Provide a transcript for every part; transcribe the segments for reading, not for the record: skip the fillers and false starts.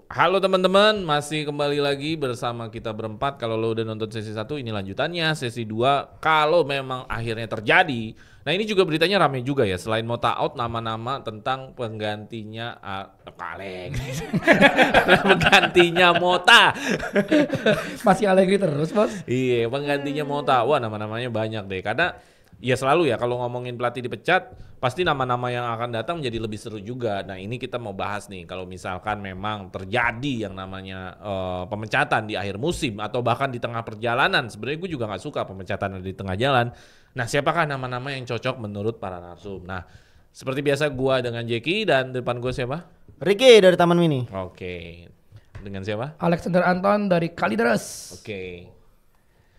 Halo teman-teman, masih kembali lagi bersama kita berempat. Kalau lo udah nonton sesi 1, ini lanjutannya. Sesi 2, kalau memang akhirnya terjadi. Nah ini juga beritanya rame juga ya. Selain Mota out, nama-nama tentang penggantinya Allegri. Penggantinya Mota. Masih Allegri terus, Bos. Iya, penggantinya Mota. Wah, nama-namanya banyak deh. Karena ya selalu ya kalau ngomongin pelatih dipecat, pasti nama-nama yang akan datang menjadi lebih seru juga. Nah ini kita mau bahas nih, kalau misalkan memang terjadi yang namanya pemecatan di akhir musim atau bahkan di tengah perjalanan. Sebenarnya gue juga gak suka pemecatan di tengah jalan. Nah siapakah nama-nama yang cocok menurut para narsum? Nah seperti biasa gue dengan Jeki dan depan gue siapa? Ricky dari Taman Mini. Oke. Dengan siapa? Alexander Anton dari Kalideres. Oke.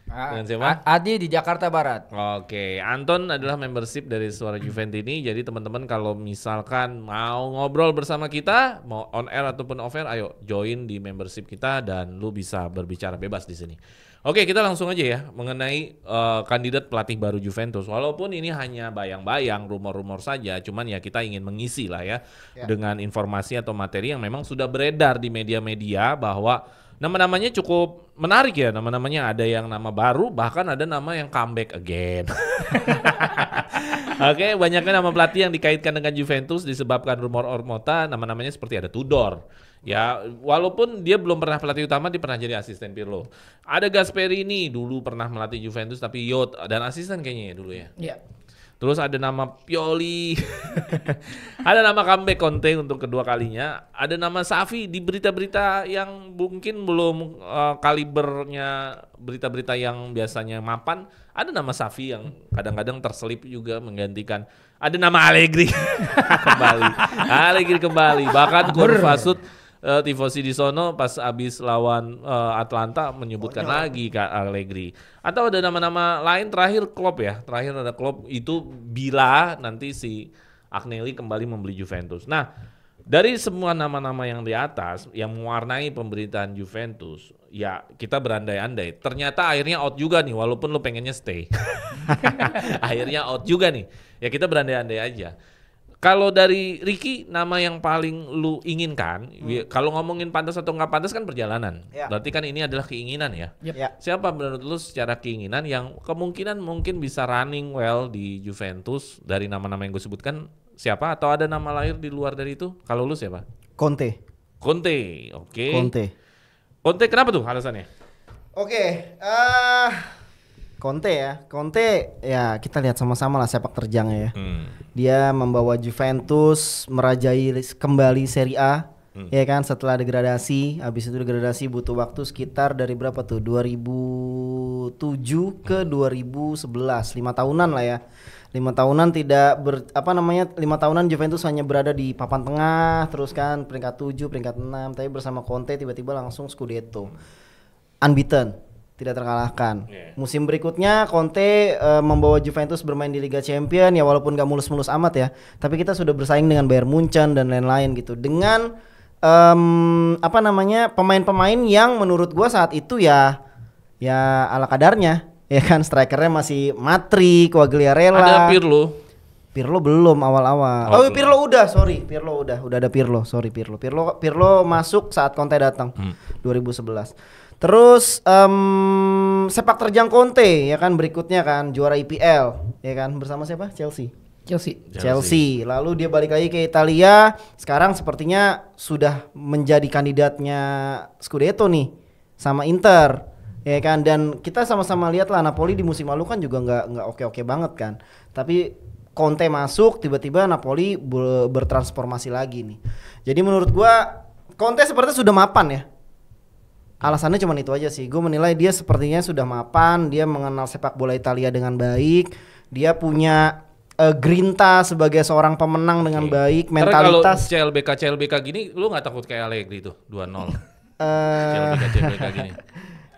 Dengan siapa? Adi di Jakarta Barat. Oke, Anton adalah membership dari Suara Juventus ini. Jadi teman-teman kalau misalkan mau ngobrol bersama kita, mau on air ataupun off air, ayo join di membership kita dan lu bisa berbicara bebas di sini. Oke, kita langsung aja ya mengenai kandidat pelatih baru Juventus. Walaupun ini hanya bayang-bayang, rumor-rumor saja, cuman ya kita ingin mengisi lah ya dengan informasi atau materi yang memang sudah beredar di media-media bahwa nama-namanya cukup menarik ya, nama-namanya ada yang nama baru, bahkan ada nama yang comeback again. Oke, banyaknya nama pelatih yang dikaitkan dengan Juventus disebabkan rumor Ormota, nama-namanya seperti ada Tudor. Ya, walaupun dia belum pernah pelatih utama, dia pernah jadi asisten Pirlo. Ada Gasperini, dulu pernah melatih Juventus tapi yacht dan asisten kayaknya ya dulu ya. Iya. Terus ada nama Pioli, ada nama comeback Conte untuk kedua kalinya, ada nama Xavi di berita-berita yang mungkin belum kalibernya berita-berita yang biasanya mapan, ada nama Xavi yang kadang-kadang terselip juga menggantikan, ada nama Allegri kembali, bahkan Kurvasut tifosi di sono pas abis lawan Atlanta menyebutkan lagi Kak Allegri. Atau ada nama-nama lain, terakhir Klopp ya. Terakhir ada Klopp itu bila nanti si Agnelli kembali membeli Juventus. Nah, dari semua nama-nama yang di atas yang mewarnai pemberitaan Juventus, ya kita berandai-andai. Ternyata akhirnya out juga nih, walaupun lu pengennya stay. Akhirnya out juga nih. Ya kita berandai-andai aja. Kalau dari Ricky, nama yang paling lu inginkan, kalau ngomongin pantas atau nggak pantas kan perjalanan. Ya. Berarti kan ini adalah keinginan ya. Yep. Ya. Siapa menurut lu secara keinginan yang kemungkinan mungkin bisa running well di Juventus dari nama-nama yang gue sebutkan, siapa? Atau ada nama lain di luar dari itu? Kalau lu siapa? Conte. Conte, oke. Conte. Kenapa tuh alasannya? Oke, Conte ya kita lihat sama-sama lah sepak terjangnya ya. Dia membawa Juventus merajai kembali Serie A, ya kan, setelah degradasi. Habis itu degradasi butuh waktu sekitar dari berapa tuh? 2007 ke 2011, 5 tahunan lah ya. 5 tahunan tidak 5 tahunan Juventus hanya berada di papan tengah terus kan, peringkat 7, peringkat 6, tapi bersama Conte tiba-tiba langsung Scudetto. Unbeaten. Tidak terkalahkan. Musim berikutnya Conte membawa Juventus bermain di Liga Champions ya, walaupun gak mulus-mulus amat ya, tapi kita sudah bersaing dengan Bayern Munchen dan lain-lain gitu, dengan pemain-pemain yang menurut gua saat itu ya ala kadarnya ya kan. Strikernya masih Matri, Quagliarella. Ada Pirlo belum awal-awal. Pirlo udah ada Pirlo. Pirlo masuk saat Conte datang 2011. Terus sepak terjang Conte ya kan, berikutnya kan juara IPL ya kan bersama siapa? Chelsea. Lalu dia balik lagi ke Italia. Sekarang sepertinya sudah menjadi kandidatnya Scudetto nih sama Inter ya kan. Dan kita sama-sama lihat lah Napoli di musim lalu kan juga nggak oke-oke banget kan. Tapi Conte masuk, tiba-tiba Napoli bertransformasi lagi nih. Jadi menurut gua Conte sepertinya sudah mapan ya. Alasannya cuma itu aja sih. Gue menilai dia sepertinya sudah mapan, dia mengenal sepak bola Italia dengan baik, dia punya grinta sebagai seorang pemenang dengan baik, mentalitas. Kalau CLBK gini, lu nggak takut kayak Allegri tuh 2-0? CLBK gini.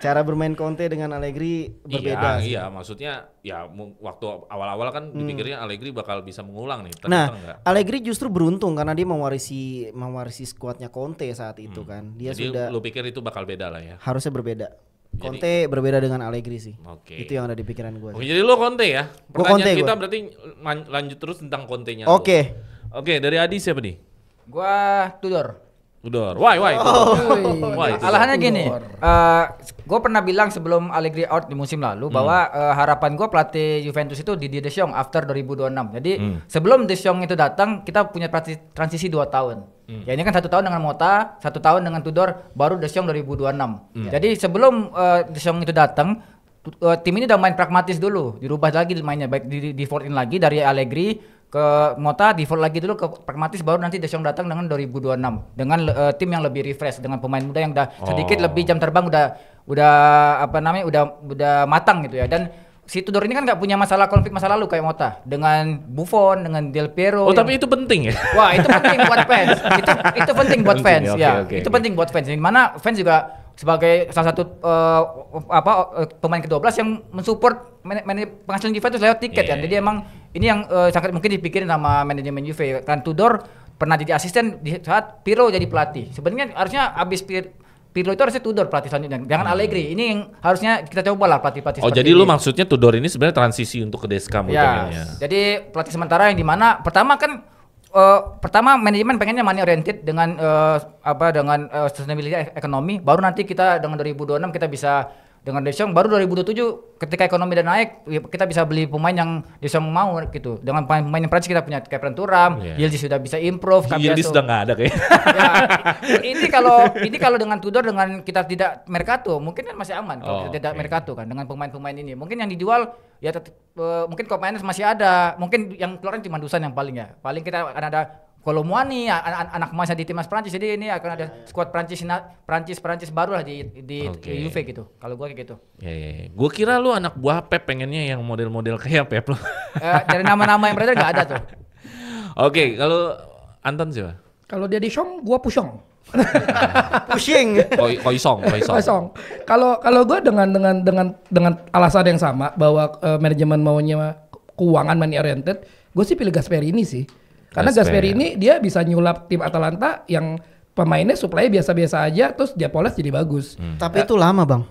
Cara bermain Conte dengan Allegri berbeda sih. Iya, maksudnya ya waktu awal-awal kan dipikirnya Allegri bakal bisa mengulang nih. Nah, Allegri justru beruntung karena dia mewarisi skuadnya Conte saat itu kan. Dia jadi sudah. Lu pikir itu bakal beda lah ya? Harusnya berbeda. Conte berbeda dengan Allegri sih. Itu yang ada di pikiran gue. Oke, jadi lu Conte ya? Pertanyaan kita berarti lanjut terus tentang Conte-nya. Oke, dari Adi siapa nih? Gua Tudor. Tudor. Why itu? Why itu? Alahannya gini, gue pernah bilang sebelum Allegri out di musim lalu bahwa harapan gue pelatih Juventus itu Didier Deschamps after 2026. Jadi sebelum Deschamps itu datang, kita punya pelatih transisi 2 tahun. Ya ini kan 1 tahun dengan Motta, 1 tahun dengan Tudor, baru Deschamps 2026. Jadi sebelum Deschamps itu datang, tim ini udah main pragmatis dulu, dirubah lagi mainnya, baik di defaultin lagi dari Allegri ke Motta, default lagi dulu ke pragmatis, baru nanti Deschamps datang dengan 2026 dengan tim yang lebih refresh, dengan pemain muda yang udah sedikit lebih jam terbang, udah apa namanya, udah matang gitu ya. Dan si Tudor ini kan nggak punya masalah konflik masa lalu kayak Motta dengan Buffon, dengan Del Piero. Oh tapi itu penting ya? Wah itu penting buat fans. Itu penting buat fans ya. Okay. Itu penting buat fans. Dimana fans juga sebagai salah satu pemain ke-12 yang mensupport penghasilan Juventus lewat tiket kan. Jadi emang ini yang sangat mungkin dipikirin sama manajemen Juve. Kan Tudor pernah jadi asisten di saat Pirlo jadi pelatih. Sebenarnya harusnya abis Pirlo itu harusnya Tudor pelatih selanjutnya, jangan Allegri. Ini yang harusnya kita coba lah pelatih-pelatih. Oh jadi lu maksudnya Tudor ini sebenarnya transisi untuk ke Descam ya. Jadi pelatih sementara yang dimana pertama manajemen pengennya money oriented dengan sustainability ekonomi, baru nanti kita dengan 2026 kita bisa dengan Deschamps, baru 2027 ketika ekonomi udah naik kita bisa beli pemain yang Deschamps mau gitu. Dengan pemain yang Prancis kita punya Kepren Thuram, Yildiz sudah bisa improve, Yildiz sudah nggak ada kayaknya. ini kalau dengan Tudor, dengan kita tidak mercato mungkin kan masih aman kalau tidak mercato kan dengan pemain-pemain ini. Mungkin yang dijual ya mungkin Kopenhagen masih ada, mungkin yang keluar cuma Dusan yang paling kita akan ada Kolomuani, anak emasnya di timnas Prancis, jadi ini akan ada skuad Prancis baru lah di Juve gitu. Kalau gue kayak gitu. Ya. Gue kira lu anak buah Pep pengennya yang model-model kayak Pep lu. Dari nama-nama yang beredar nggak ada tuh. Oke, kalau Anton siapa? Kalau dia Deschamps, gua Pushong. Pushing. Koisong. Kalau gue dengan alasan yang sama bahwa manajemen maunya keuangan money oriented, gue sih pilih Gasperini sih. Karena Gasperini dia bisa nyulap tim Atalanta yang pemainnya supply biasa-biasa aja, terus dia poles jadi bagus. Tapi itu lama bang.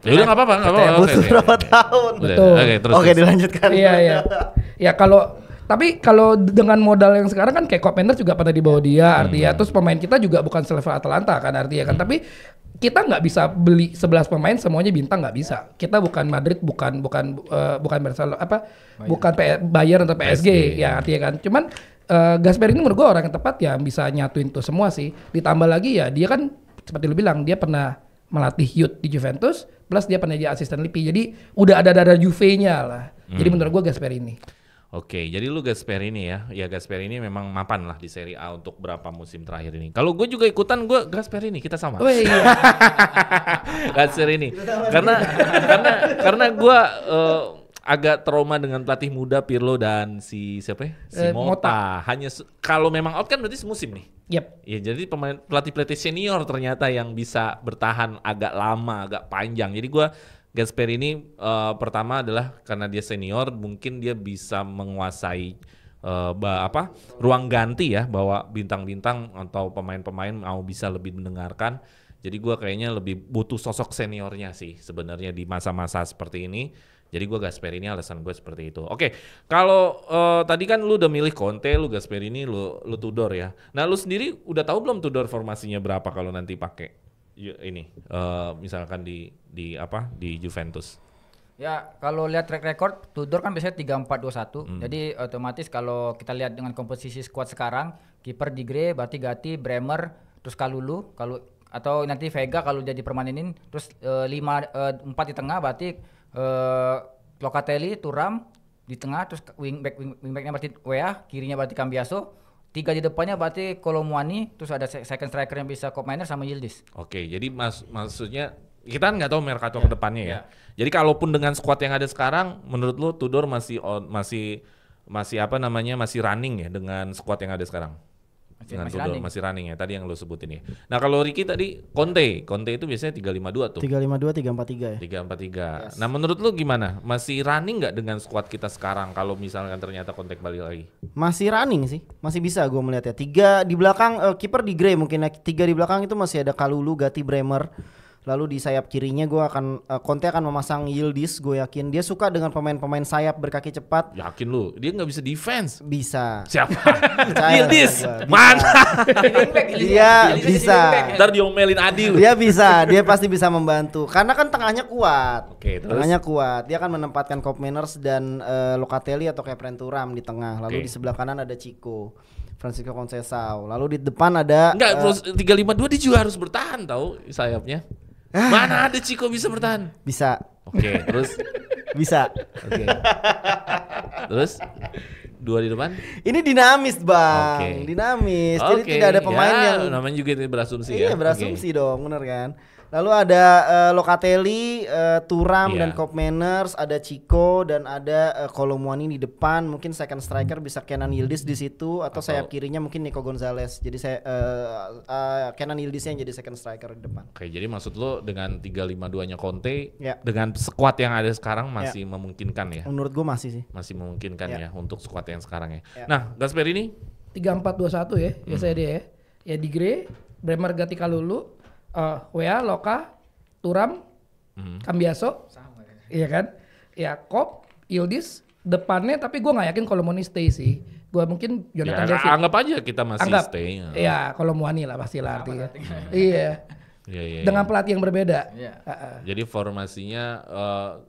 Ya udah nggak apa-apa. Butuh berapa tahun? Betul. Oke, dilanjutkan. Iya. Ya tapi kalau dengan modal yang sekarang kan kayak Kopenhagen juga pada dibawa dia, artinya terus pemain kita juga bukan selevel Atalanta kan artinya kan. Tapi kita nggak bisa beli 11 pemain semuanya bintang, nggak bisa. Kita bukan Madrid, bukan Barcelona, bukan Bayern atau PSG ya artinya kan. Cuman Gasperini menurut gue orang yang tepat ya, bisa nyatuin tuh semua sih. Ditambah lagi ya dia kan seperti lu bilang dia pernah melatih youth di Juventus, plus dia pernah jadi asisten Lippi. Jadi udah ada darah Juve-nya lah. Jadi menurut gue Gasperini. Oke, jadi lu Gasperini ya. Ya Gasperini memang mapan lah di Serie A untuk berapa musim terakhir ini. Kalau gue juga ikutan, gue Gasperini, kita sama. Oh iya. Gasperini. Karena gue agak trauma dengan pelatih muda Pirlo dan si siapa ya? Si Motta. Hanya kalau memang out kan berarti semusim nih. Yep. Ya jadi pelatih senior ternyata yang bisa bertahan agak lama, agak panjang. Jadi gue Gasperini pertama adalah karena dia senior, mungkin dia bisa menguasai ruang ganti ya, bahwa bintang-bintang atau pemain-pemain mau bisa lebih mendengarkan. Jadi gue kayaknya lebih butuh sosok seniornya sih sebenarnya di masa-masa seperti ini. Jadi gue Gasperini, alasan gue seperti itu. Oke, kalau tadi kan lu udah milih Conte, lu Gasperini, lu Tudor ya. Nah lu sendiri udah tahu belum Tudor formasinya berapa kalau nanti pakai ini misalkan di Juventus? Ya kalau lihat track record Tudor kan biasanya 3-4-2-1. Jadi otomatis kalau kita lihat dengan komposisi skuad sekarang, kiper Digre, berarti Gatti, Bremer, terus Kalulu, atau nanti Vega kalau dia dipermanenin, terus 4 di tengah berarti Locatelli, Thuram di tengah, terus wingbacknya berarti Weah, kirinya berarti Cambiaso. 3 di depannya berarti Kolomuani, terus ada second striker yang bisa Kopenhagen sama Yildiz. Oke, jadi maksudnya kita nggak tahu Mercato ke depannya ya. Jadi kalaupun dengan skuad yang ada sekarang, menurut lu Tudor masih running ya dengan skuad yang ada sekarang? Dengan Tudor masih running ya, tadi yang lu sebutin ya. Nah kalau Ricky tadi Conte itu biasanya 352 tuh. 352, 343 ya. 343. Yes. Nah menurut lu gimana? Masih running nggak dengan skuad kita sekarang kalau misalkan ternyata Conte balik lagi? Masih running sih, masih bisa gue melihat ya. 3 di belakang kiper di Gray mungkin ya. 3 di belakang itu masih ada Kalulu, Gatti, Bremer. Lalu di sayap kirinya Conte akan memasang Yildiz. Gue yakin dia suka dengan pemain-pemain sayap berkaki cepat. Yakin lu? Dia nggak bisa defense. Bisa. Siapa? Percaya Yildiz. sama gua. Mana? Dia bisa. Ntar diomelin Adi lu. Dia bisa. Dia pasti bisa membantu. Karena kan tengahnya kuat. Oke, terus? Tengahnya kuat. Dia akan menempatkan Koopmeiners dan Locatelli atau Kepren Thuram di tengah. Lalu Oke. di sebelah kanan ada Chico, Francisco Conceição. Lalu di depan ada Enggak, 352 dia juga harus bertahan tahu sayapnya. Mana ada Chico bisa bertahan? bisa. Oke, terus Bisa. oke. Terus dua di depan? Ini dinamis, Bang. Oke. Dinamis. Jadi Oke, tidak ada pemain ya, yang namanya juga itu berasumsi iya, ya. berasumsi dong, bener kan? Lalu ada Locatelli, Thuram Iya. dan Koopmeiners, ada Chico dan ada Colomwani di depan. Mungkin second striker bisa Kenan Yildiz di situ atau sayap kirinya mungkin Nico Gonzalez. Jadi saya Kenan Yildiz yang jadi second striker di depan. Oke, jadi maksud lo dengan 352-nya Conte Ya. dengan skuad yang ada sekarang masih memungkinkan ya? Menurut gue masih sih. Masih memungkinkan ya untuk skuad yang sekarang ya. Ya. Nah, Gasperini 3-4-2-1 ya, biasanya dia ya. Ya Digre, Bremer Gattikalulu, Wea, Loka, Thuram, Cambiaso, iya kan? Ya Kop, Yildiz, depannya tapi gue nggak yakin kalau Moni stay sih. Gue mungkin Jonathan ya, David. anggap aja kita masih Anggap, stay. ya kalau Muani lah pastilah artinya. Iya. Iya. Dengan pelatih yang berbeda. Iya. Jadi formasinya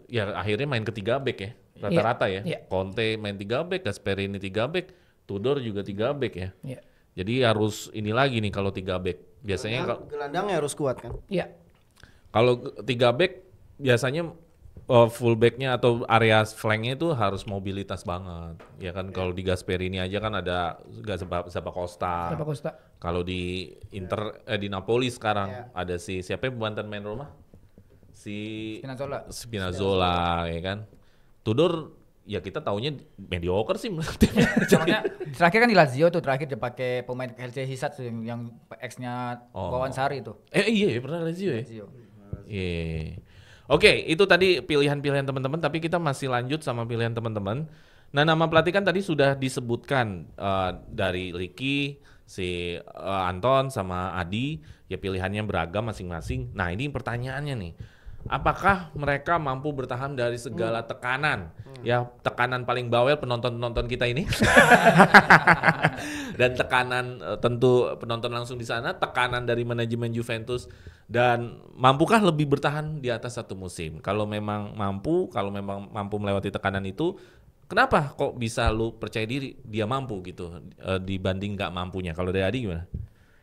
ya akhirnya main ke 3 back ya. Rata-rata ya. Iya. Conte main 3 back, Gasperini 3 back, Tudor juga 3 back ya. Iya. Jadi harus ini lagi nih kalau 3 back. Biasanya Gelandangnya harus kuat kan? Iya. kalau 3 back biasanya full backnya atau area flanknya itu harus mobilitas banget. Ya kan kalau di Gasperini aja kan ada Zappa Costa. Siapa Costa? Kalau di di Napoli sekarang ada siapa yang mantan main Roma? Spinazzola ya kan. Tudor ya kita taunya mediocre sih Soalnya terakhir kan di Lazio tuh terakhir dia pakai pemain Helce Hisat tuh yang ex-nya Wawan Sari itu. Iya pernah Lazio ya. Lazio. Iya. Oke, itu tadi pilihan-pilihan teman-teman, tapi kita masih lanjut sama pilihan teman-teman. Nah, nama pelatih kan tadi sudah disebutkan dari Ricky, si Anton sama Adi, ya pilihannya beragam masing-masing. Nah, ini pertanyaannya nih. Apakah mereka mampu bertahan dari segala tekanan? Ya, tekanan paling bawel penonton-penonton kita ini. Dan tekanan tentu penonton langsung di sana, tekanan dari manajemen Juventus, dan mampukah lebih bertahan di atas satu musim? Kalau memang mampu melewati tekanan itu, kenapa kok bisa lu percaya diri dia mampu gitu dibanding nggak mampunya? Kalau dari Adi gimana?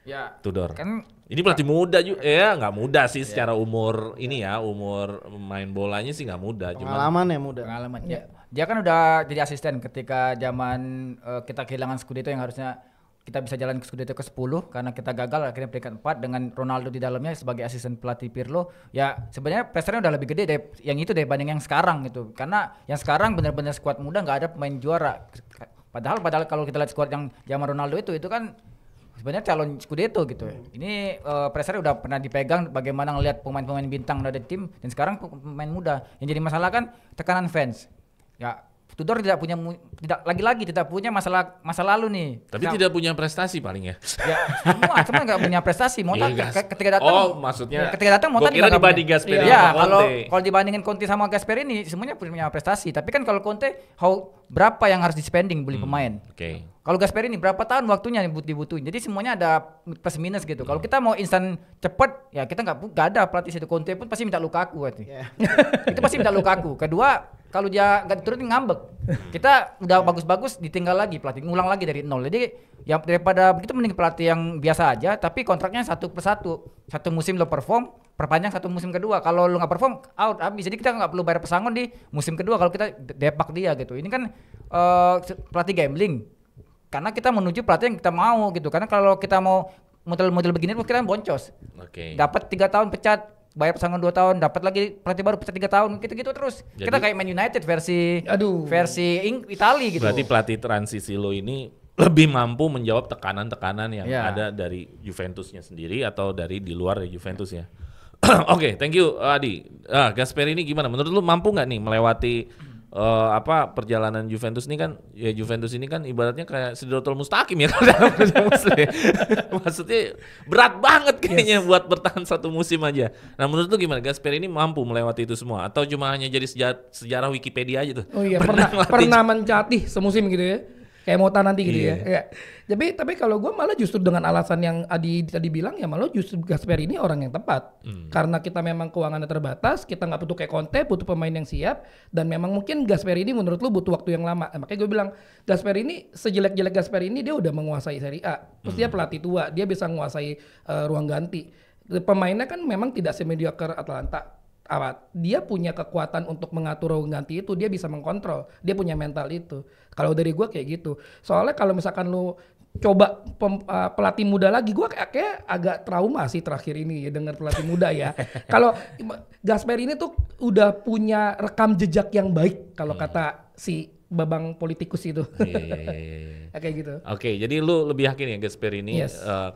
Ya. Tudor. Kan Ini pelatih muda juga, ya nggak muda sih secara umur ini ya, umur main bolanya sih nggak muda. Pengalaman ya muda. pengalaman. Ya. Dia kan udah jadi asisten ketika zaman kita kehilangan Scudetto yang harusnya kita bisa jalan ke Scudetto ke-10 karena kita gagal akhirnya peringkat 4 dengan Ronaldo di dalamnya sebagai asisten pelatih Pirlo. Ya sebenarnya pressure-nya udah lebih gede dari yang itu dibanding yang sekarang gitu. Karena yang sekarang benar-benar skuad muda nggak ada pemain juara. Padahal kalau kita lihat skuad yang zaman Ronaldo itu kan sebenarnya calon Scudetto gitu. Ini pressure udah pernah dipegang bagaimana ngelihat pemain-pemain bintang udah di tim dan sekarang pemain muda. Yang jadi masalah kan tekanan fans. Ya Tudor tidak punya masa lalu nih. Tapi tidak punya prestasi paling ya. Ya semua nggak punya prestasi. Monta Iya, ketika datang. Oh, maksudnya. Ketika datang Monta gua kira juga nggak dibanding punya. Gasperini Iya, sama kalau Conte. dibandingin Conte sama Gasperini semuanya punya prestasi. Tapi kan kalau Conte berapa yang harus di spending beli pemain? Oke. Kalau Gasperini berapa tahun waktunya yang dibutuhin. Jadi semuanya ada plus minus gitu. Kalau kita mau instan cepet, ya kita nggak ada pelatih situ. Conte pun pasti minta Lukaku berarti. Itu pasti minta Lukaku. Kedua, kalau dia nggak diturunin ngambek. Kita udah bagus-bagus ditinggal lagi pelatih, ngulang lagi dari nol. Jadi ya daripada begitu mending pelatih yang biasa aja, tapi kontraknya 1/1. Satu musim lo perform, perpanjang satu musim kedua. Kalau lo nggak perform, out habis. Jadi kita nggak perlu bayar pesangon di musim kedua kalau kita depak dia gitu. Ini kan pelatih gambling. Karena kita menuju pelatih yang kita mau gitu. Karena kalau kita mau model-model begini kita boncos. Oke. Dapat 3 tahun pecat, bayar pesangon 2 tahun, dapat lagi pelatih baru pecat 3 tahun, gitu-gitu terus. Jadi- Kita kayak Man United versi Itali gitu. Berarti pelatih transisi lo ini lebih mampu menjawab tekanan-tekanan yang Ya. ada dari Juventusnya sendiri atau dari di luar dari Juventus ya. Oke, thank you Adi. Gasperini gimana? Menurut lu mampu nggak nih melewati perjalanan Juventus ini kan, ya Juventus ini kan ibaratnya kayak Sidrotul Mustaqim ya kalau dalam maksudnya berat banget kayaknya buat bertahan satu musim aja. Nah menurut lu gimana? Gasperini mampu melewati itu semua atau cuma hanya jadi sejarah Wikipedia aja tuh? Oh iya, pernah mencatih semusim gitu ya. Kayak Mota nanti gitu ya. Tapi kalau gue malah justru dengan alasan yang Adi tadi bilang ya malah justru Gasperini orang yang tepat. Karena kita memang keuangannya terbatas, kita nggak butuh kayak Conte, butuh pemain yang siap, dan memang mungkin Gasperini menurut lu butuh waktu yang lama. Makanya gue bilang Gasperini sejelek-jelek Gasperini dia udah menguasai Serie A. Terus dia pelatih tua, dia bisa menguasai ruang ganti. Pemainnya kan memang tidak semediocre Atalanta. Dia punya kekuatan untuk mengatur ruang ganti itu, dia bisa mengkontrol, dia punya mental itu. Kalau dari gue kayak gitu. Soalnya kalau misalkan lu coba pelatih muda lagi, gue kayak agak trauma sih terakhir ini ya dengar pelatih muda ya. Kalau Gasperini tuh udah punya rekam jejak yang baik kalau kata si babang politikus itu. Iya. Kayak gitu. Oke, jadi lu lebih yakin ya Gasperini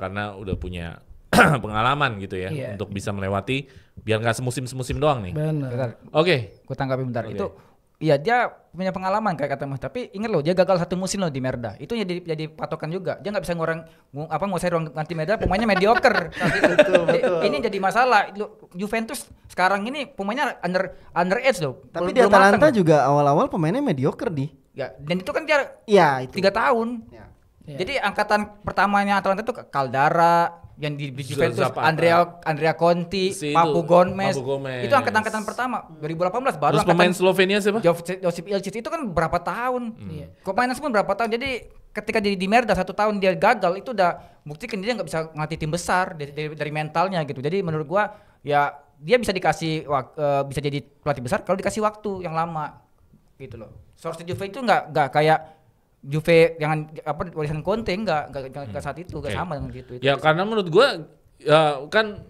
karena udah punya pengalaman gitu ya untuk bisa melewati biar nggak semusim doang nih. Benar. Oke. Gue tanggapi bentar. Itu iya dia punya pengalaman kayak kata Mas. Tapi ingat loh dia gagal satu musim loh di Merda. Itu jadi patokan juga. Dia nggak bisa nguasai ruang ganti Merda. Pemainnya mediocre. Betul. Ini jadi masalah. Juventus sekarang ini pemainnya under age loh. Tapi di Atalanta juga awal-awal pemainnya mediocre di. Ya, dan itu kan dia 3 tahun. Ya. Jadi angkatan pertamanya Atalanta itu Caldara, yang di Juventus Andrea Conti, Papu Gomez. Itu angkatan pertama 2018 baru. Terus pemain Slovenia siapa? Josip Ilicic itu kan berapa tahun? Pemainnya semua berapa tahun? Jadi ketika di Merda 1 tahun dia gagal itu udah buktikan dia nggak bisa ngelatih tim besar dari mentalnya gitu. Jadi menurut gua ya dia bisa dikasih bisa jadi pelatih besar kalau dikasih waktu yang lama gitu loh. Source Juve itu nggak kayak Juve yang warisan Conte enggak saat itu enggak sama dengan gitu. Ya karena menurut gua kan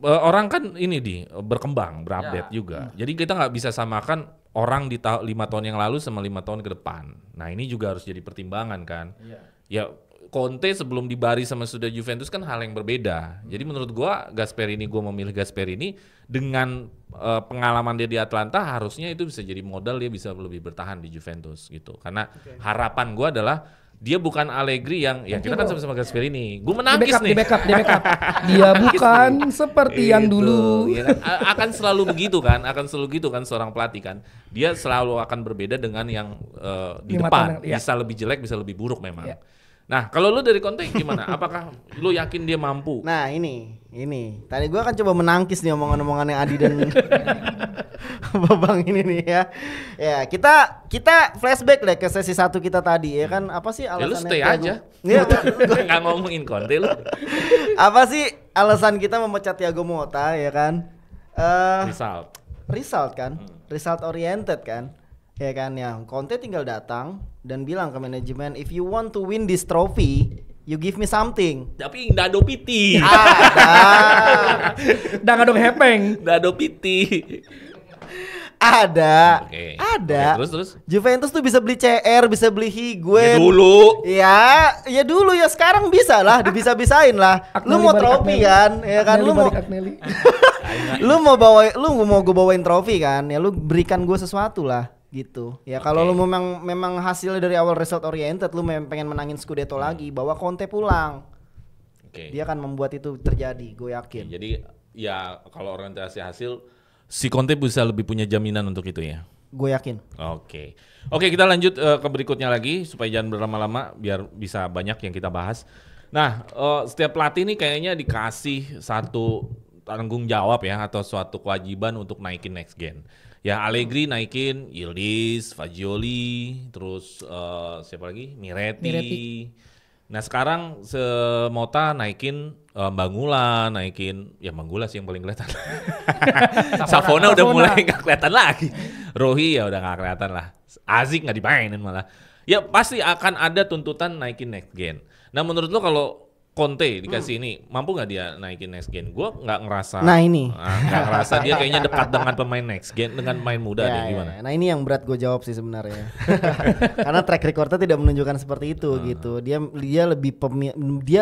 orang kan ini berkembang, berupdate juga. Jadi kita nggak bisa samakan orang di 5 tahun yang lalu sama 5 tahun ke depan. Nah ini juga harus jadi pertimbangan kan. Ya Conte sebelum dibari sama sudah Juventus kan hal yang berbeda. Jadi menurut gua gua memilih Gasperini dengan pengalaman dia di Atlanta harusnya itu bisa jadi modal dia bisa lebih bertahan di Juventus gitu. Karena harapan gua adalah dia bukan Allegri yang ya kita kan sama-sama Gasperini. Gua menangis Di backup. Dia bukan seperti yang dulu. Ya kan? Akan selalu begitu kan seorang pelatih kan. Dia selalu akan berbeda dengan yang di depan. Bisa lebih jelek, bisa lebih buruk memang. Nah, kalau lu dari Conte gimana? Apakah lu yakin dia mampu? Nah, ini. Tadi gua kan coba menangkis nih omongan-omongannya Adi dan Babang ini nih ya. Ya, kita flashback deh ke sesi 1 kita tadi ya kan. Apa sih alasannya? Ya lu stay aja. Iya, gua enggak ngomongin Conte lu. Apa sih alasan kita memecat Thiago Motta ya kan? Result kan? Result oriented kan? Ya kan, yang Conte tinggal datang dan bilang ke manajemen, if you want to win this trophy, you give me something. Tapi Dado Piti. Dado hepeng. Dado Piti. Ada. Terus. Juventus tuh bisa beli CR, bisa beli Higuain. Ya dulu ya sekarang bisa lah, bisa-bisain lah. Lu mau trofi kan? Ya kan lu mau gue bawain trofi kan? Ya lu berikan gue sesuatu lah. Gitu ya. Kalau lu memang hasilnya dari awal result oriented, lu pengen menangin Scudetto lagi, bawa Conte pulang. Dia akan membuat itu terjadi, gue yakin. Jadi ya kalau orientasi hasil si Conte bisa lebih punya jaminan untuk itu ya. Gue yakin. Oke, kita lanjut ke berikutnya lagi supaya jangan berlama-lama biar bisa banyak yang kita bahas. Nah, setiap pelatih ini kayaknya dikasih satu tanggung jawab ya atau suatu kewajiban untuk naikin next gen. Ya Allegri naikin Yildiz, Fagioli, terus siapa lagi? Miretti. Nah sekarang Motta naikin Bangula, Bangula sih yang paling kelihatan. Savona udah mulai nggak kelihatan lagi. Rohi ya udah nggak kelihatan lah. Azik nggak dimainin malah. Ya pasti akan ada tuntutan naikin next gen. Nah menurut lo kalau Conte dikasih ini, mampu nggak dia naikin next gen? Gue nggak ngerasa. Nah ini. Nggak ngerasa dia kayaknya dekat dengan pemain next gen, dengan pemain muda deh gimana? Nah ini yang berat gue jawab sih sebenarnya. Karena track recordnya tidak menunjukkan seperti itu gitu. Dia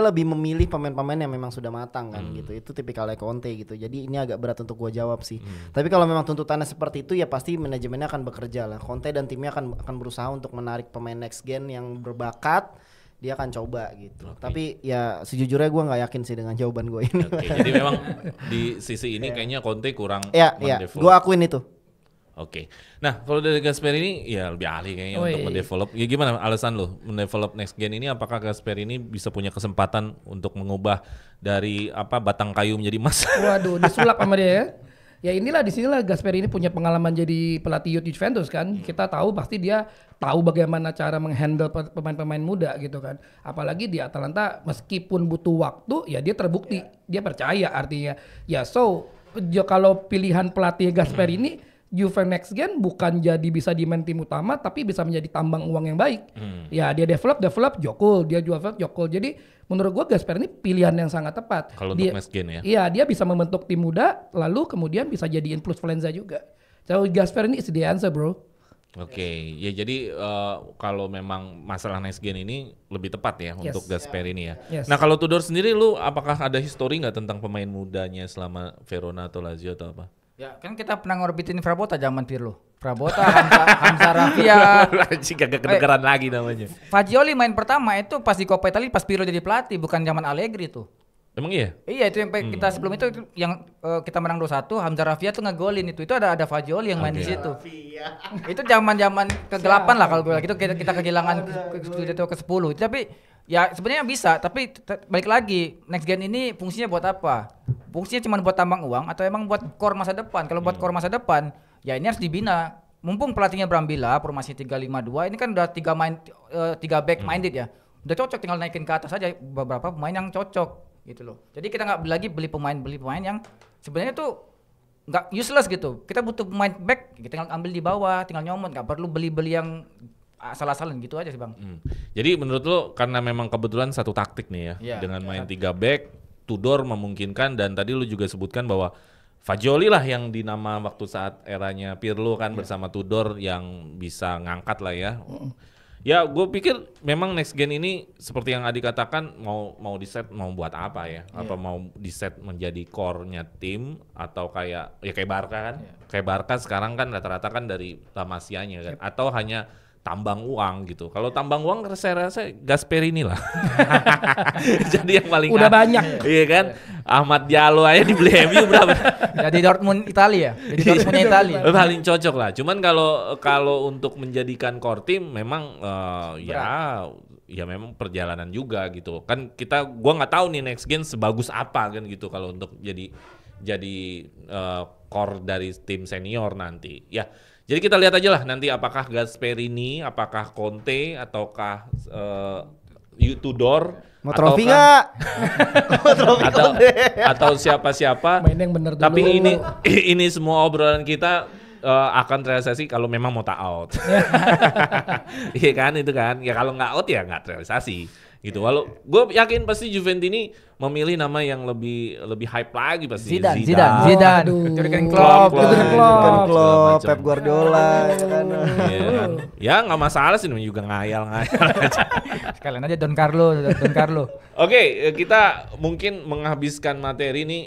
lebih memilih pemain-pemain yang memang sudah matang kan gitu. Itu tipikalnya Conte gitu. Jadi ini agak berat untuk gue jawab sih. Tapi kalau memang tuntutannya seperti itu ya pasti manajemennya akan bekerja lah. Conte dan timnya akan berusaha untuk menarik pemain next gen yang berbakat. Dia akan coba gitu. Tapi ya sejujurnya gue nggak yakin sih dengan jawaban gue ini. Jadi memang di sisi ini kayaknya Conte kurang mendevelop. Gue akuin itu. Nah kalau dari Gasperini ya lebih ahli kayaknya untuk mendevelop. Ya gimana alasan lo mendevelop next gen ini? Apakah Gasperini bisa punya kesempatan untuk mengubah dari batang kayu menjadi emas? Waduh, disulap sama dia ya. Ya disinilah Gasperini punya pengalaman jadi pelatih youth Juventus kan. Kita tahu pasti dia tahu bagaimana cara menghandle pemain-pemain muda gitu kan. Apalagi di Atalanta meskipun butuh waktu ya dia terbukti. Dia percaya artinya. Ya kalau pilihan pelatih Gasperini Juve next gen bukan jadi bisa di main tim utama tapi bisa menjadi tambang uang yang baik. Ya dia develop Jokul, dia develop Jokul. Jadi menurut gua Gasperini pilihan yang sangat tepat. Kalau untuk next gen ya. Iya, dia bisa membentuk tim muda lalu kemudian bisa jadiin plus Valenza juga. So Gasperini is the answer, bro. Ya jadi kalau memang masalah next gen ini lebih tepat ya untuk Gasperini ya. Nah kalau Tudor sendiri lu apakah ada histori nggak tentang pemain mudanya selama Verona atau Lazio atau apa? Ya kan kita pernah ngorbitin Frabotta zaman Pirlo. Frabotta, Hamza Raffia. Kagak kedengeran lagi namanya. Fagioli main pertama itu pas di Coppa Italia pas Pirlo jadi pelatih, bukan zaman Allegri tuh. Emang iya? Iya itu yang kita sebelum itu yang kita menang 2-1, Hamza Raffia tuh ngegolin itu ada Fagioli yang main di situ. Itu zaman-zaman kegelapan lah kalau gue bilang gitu, kita kehilangan ke-10. Tapi ya sebenarnya bisa, tapi balik lagi next gen ini fungsinya buat apa? Fungsinya cuma buat tambang uang atau emang buat core masa depan? Kalau buat core masa depan, ya ini harus dibina. Mumpung pelatihnya Brambilla, formasi 3-5-2, ini kan udah 3 back minded ya. Udah cocok tinggal naikin ke atas aja beberapa pemain yang cocok gitu loh. Jadi kita nggak lagi beli pemain yang sebenarnya tuh nggak useless gitu. Kita butuh pemain back, kita tinggal ambil di bawah, tinggal nyomot, nggak perlu beli yang asal-asalan gitu aja sih bang. Jadi menurut lo karena memang kebetulan satu taktik nih ya, dengan main 3 back, Tudor memungkinkan dan tadi lo juga sebutkan bahwa Fagioli lah yang dinama waktu saat eranya Pirlo kan bersama Tudor yang bisa ngangkat lah ya. Ya gue pikir memang next gen ini seperti yang Adi katakan mau di set mau buat apa ya? Apa mau di set menjadi core-nya tim atau kayak Barca kan? Kayak Barca sekarang kan rata-rata kan dari La Masia-nya kan atau hanya tambang uang gitu. Kalau tambang uang saya rasa Gasperini lah. Jadi yang paling udah banyak. Iya kan? Ahmad Diallo aja dibeli MU berapa? Jadi Dortmund Italia. Jadi Dortmund Italia. Paling cocok lah. Cuman kalau untuk menjadikan core team memang ya memang perjalanan juga gitu. Kan gua nggak tahu nih next gen sebagus apa kan gitu kalau untuk jadi core dari tim senior nanti. Ya. Jadi kita lihat aja lah nanti apakah Gasperini, apakah Conte, ataukah Tudor, mau trofi nggak? atau siapa-siapa. Main yang bener dulu. Tapi ini semua obrolan kita akan terrealisasi kalau memang mau tak out. Iya kan itu kan. Ya kalau nggak out ya nggak terrealisasi. Gitu. Walau gue yakin pasti Juventini memilih nama yang lebih hype lagi pasti. Zidane. Jurgen Klopp, Pep Guardiola ya kan. Ya nggak masalah sih juga ngayal aja. Sekalian aja Don Carlo. Oke, kita mungkin menghabiskan materi ini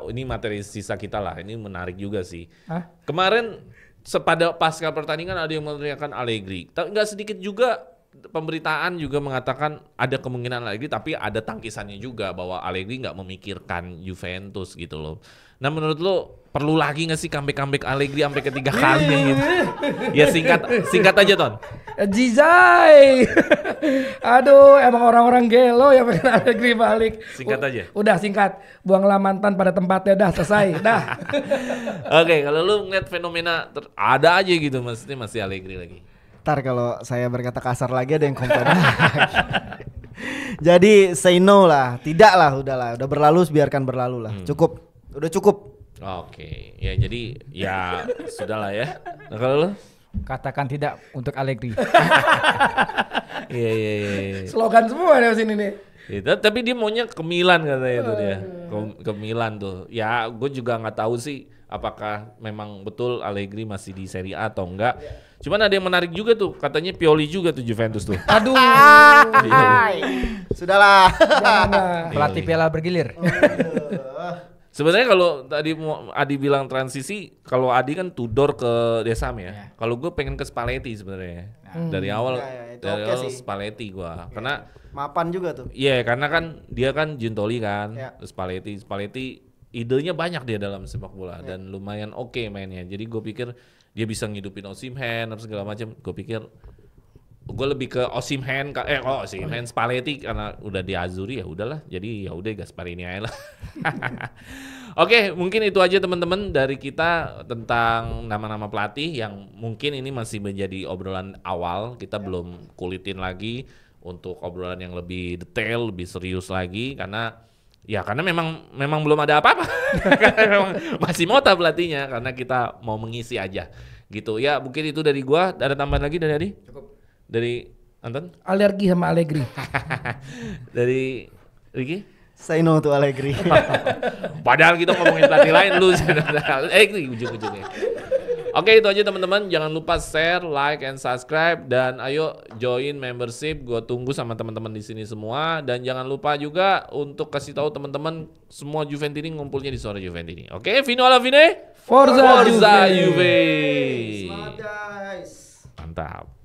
ini materi sisa kita lah. Ini menarik juga sih. Kemarin pada pasca pertandingan ada yang meneriakan Allegri. Nggak sedikit juga pemberitaan juga mengatakan ada kemungkinan Allegri tapi ada tangkisannya juga bahwa Allegri nggak memikirkan Juventus gitu loh. Nah menurut lo perlu lagi nggak sih comeback Allegri sampai ketiga kali gitu? Ya singkat aja Ton. Zizai. Aduh emang orang-orang gelo yang pengen Allegri balik. Singkat aja. Udah singkat. Buanglah mantan pada tempatnya dah selesai. Dah. Oke, kalau lu ngeliat fenomena ada aja gitu maksudnya masih Allegri lagi. Ntar kalau saya berkata kasar lagi ada yang komplain. Jadi say no lah, tidak lah, udah berlalu biarkan berlalu lah, udah cukup. Oke, ya jadi ya sudahlah ya. Nah kalau lo? Katakan tidak untuk Allegri. Iya. Slogan semua dari sini nih. Gitu. Tapi dia maunya ke Milan katanya tuh dia. Ke Milan tuh. Ya, gue juga nggak tahu sih apakah memang betul Allegri masih di Serie A atau enggak. Cuman ada yang menarik juga tuh, katanya Pioli juga tuh Juventus tuh. Aduh. Sudahlah. Pelatih piala bergilir. Sebenarnya kalau tadi Adi bilang transisi, kalau Adi kan Tudor ke Desam ya. Kalau gue pengen ke Spalletti sebenarnya. Dari awal, itu dari oke awal sih. Spalletti gue. Karena Mapan juga tuh. iya, karena kan dia kan Giuntoli kan, Ya. Spalletti idenya banyak dia dalam sepak bola dan lumayan oke mainnya. Jadi gue pikir dia bisa ngidupin Osimhen atau segala macam. Gue pikir gue lebih ke Osimhen Spalletti karena udah di Azzurri ya udahlah. Jadi ya udah Gasparini aja lah. Oke, mungkin itu aja teman-teman dari kita tentang nama-nama pelatih yang mungkin ini masih menjadi obrolan awal. Kita belum kulitin lagi untuk obrolan yang lebih detail, lebih serius lagi karena memang belum ada apa-apa. Karena memang masih mota pelatihnya karena kita mau mengisi aja gitu. Ya, mungkin itu dari gua. Ada tambahan lagi dari Adi? Cukup. Dari Anton? Alergi sama Allegri. Dari Ricky? Say no to Allegri. Padahal kita ngomongin pelatih lain lu. Ini ujung-ujungnya. Oke, itu aja teman-teman. Jangan lupa share, like, and subscribe. Dan ayo join membership. Gue tunggu sama teman-teman di sini semua. Dan jangan lupa juga untuk kasih tahu teman-teman semua Juventini ngumpulnya di Sore Juventini. Oke, Vino alla fine. Forza Juve. Semangat guys. Mantap.